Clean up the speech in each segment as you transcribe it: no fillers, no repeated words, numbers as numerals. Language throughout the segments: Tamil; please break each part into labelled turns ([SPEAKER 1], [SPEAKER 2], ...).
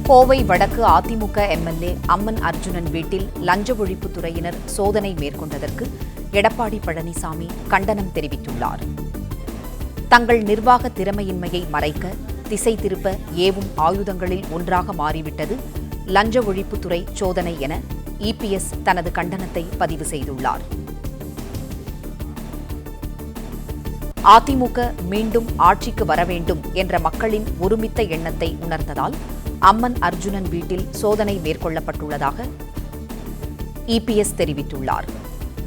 [SPEAKER 1] கோவை வடக்கு அதிமுக எம்எல்ஏ அம்மன் அர்ஜுனன் வீட்டில் லஞ்ச ஒழிப்புத்துறையினர் சோதனை மேற்கொண்டதற்கு எடப்பாடி பழனிசாமி கண்டனம் தெரிவித்துள்ளார். தங்கள் நிர்வாக திறமையின்மையை மறைக்க, திசை திருப்ப ஏவும் ஆயுதங்களில் ஒன்றாக மாறிவிட்டது லஞ்ச ஒழிப்புத்துறை சோதனை என இபிஎஸ் தனது கண்டனத்தை பதிவு செய்துள்ளார். அதிமுக மீண்டும் ஆட்சிக்கு வர வேண்டும் என்ற மக்களின் ஒருமித்த எண்ணத்தை உணர்ந்ததால் அம்மன் அர்ஜுனன் வீட்டில் சோதனை மேற்கொள்ளப்பட்டுள்ளதாக இபிஎஸ் தெரிவித்துள்ளார்.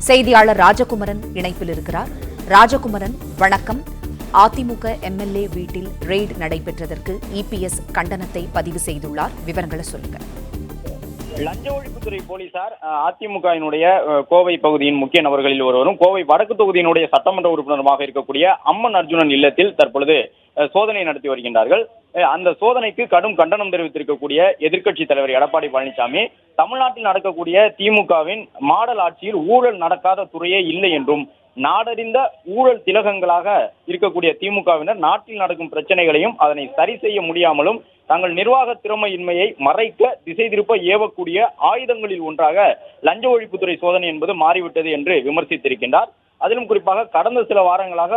[SPEAKER 1] செய்தியாளர் ராஜகுமரன் இணைப்பில் இருக்கிறார். ராஜகுமரன், வணக்கம். அதிமுக எம்எல்ஏ வீட்டில் ரெய்டு நடைபெற்றதற்கு இபிஎஸ் கண்டனத்தை பதிவு செய்துள்ளார். விவரங்களை சொல்லுங்க.
[SPEAKER 2] லஞ்ச ஒழிப்புத்துறை போலீசார் அதிமுகவினுடைய கோவை பகுதியின் முக்கிய நபர்களில் ஒருவரும் கோவை வடக்கு தொகுதியினுடைய சட்டமன்ற உறுப்பினருமாக இருக்கக்கூடிய அம்மன் அர்ஜுனன் இல்லத்தில் தற்பொழுது சோதனை நடத்தி வருகின்றார்கள். அந்த சோதனைக்கு கடும் கண்டனம் தெரிவித்திருக்கக்கூடிய எதிர்க்கட்சி தலைவர் எடப்பாடி பழனிசாமி, தமிழ்நாட்டில் நடக்கக்கூடிய திமுகவின் மாடல் ஆட்சியில் ஊழல் நடக்காத துறையே இல்லை என்றும், நாடறிந்த ஊழல் திலகங்களாக இருக்கக்கூடிய திமுகவினர் நாட்டில் நடக்கும் பிரச்சனைகளையும் அதனை சரி செய்ய முடியாமலும் தங்கள் நிர்வாக திறமையின்மையை மறைக்க, திசை திருப்ப ஏவக்கூடிய ஆயுதங்களில் ஒன்றாக லஞ்ச ஒழிப்புத்துறை சோதனை என்பது மாறிவிட்டது என்று விமர்சித்திருக்கின்றார். அதிலும் குறிப்பாக கடந்த சில வாரங்களாக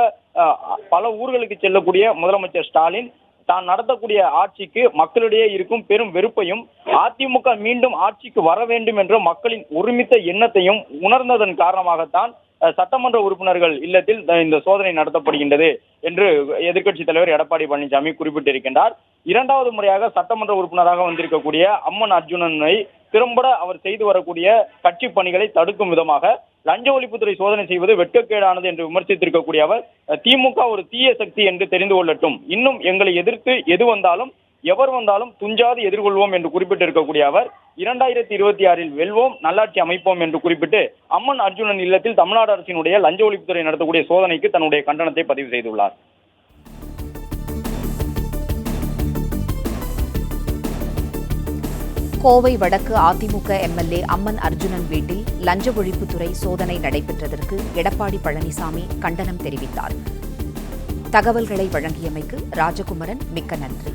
[SPEAKER 2] பல ஊர்களுக்கு செல்லக்கூடிய முதலமைச்சர் ஸ்டாலின் தான் நடத்தக்கூடிய ஆட்சிக்கு மக்களிடையே இருக்கும் பெரும் வெறுப்பையும், அதிமுக மீண்டும் ஆட்சிக்கு வர வேண்டும் என்ற மக்களின் ஒருமித்த எண்ணத்தையும் உணர்ந்ததன் காரணமாகத்தான் சட்டமன்ற உறுப்பினர்கள் இல்லத்தில் இந்த சோதனை நடத்தப்படுகின்றது என்று எதிர்க்கட்சி தலைவர் எடப்பாடி பழனிசாமி குறிப்பிட்டிருக்கின்றார். இரண்டாவது முறையாக சட்டமன்ற உறுப்பினராக வந்திருக்கக்கூடிய அம்மன் அர்ஜுனனை திறம்பட அவர் செய்து வரக்கூடிய கட்சி பணிகளை தடுக்கும் விதமாக லஞ்ச ஒழிப்புத்துறை சோதனை செய்வது வெட்கக்கேடானது என்று விமர்சித்திருக்கக்கூடிய அவர், திமுக ஒரு தீய சக்தி என்று தெரிந்து கொள்ளட்டும், இன்னும் எங்களை எதிர்த்து எது வந்தாலும் எவர் வந்தாலும் துஞ்சாது எதிர்கொள்வோம் என்று குறிப்பிட்டிருக்கக்கூடிய அவர், 2026 வெல்வோம், நல்லாட்சி அமைப்போம் என்று குறிப்பிட்டு அம்மன் அர்ஜுனன் இல்லத்தில் தமிழ்நாடு அரசினுடைய லஞ்ச ஒழிப்புத்துறை நடத்தக்கூடிய சோதனைக்கு தன்னுடைய கண்டனத்தை பதிவு செய்துள்ளார்.
[SPEAKER 1] கோவை வடக்கு அதிமுக எம்எல்ஏ அம்மன் அர்ஜுனன் வீட்டில் லஞ்ச ஒழிப்புத்துறை சோதனை நடைபெற்றதற்கு எடப்பாடி பழனிசாமி கண்டனம் தெரிவித்தார். தகவல்களை வழங்கியமைக்கு ராஜகுமரன் மிக்க நன்றி.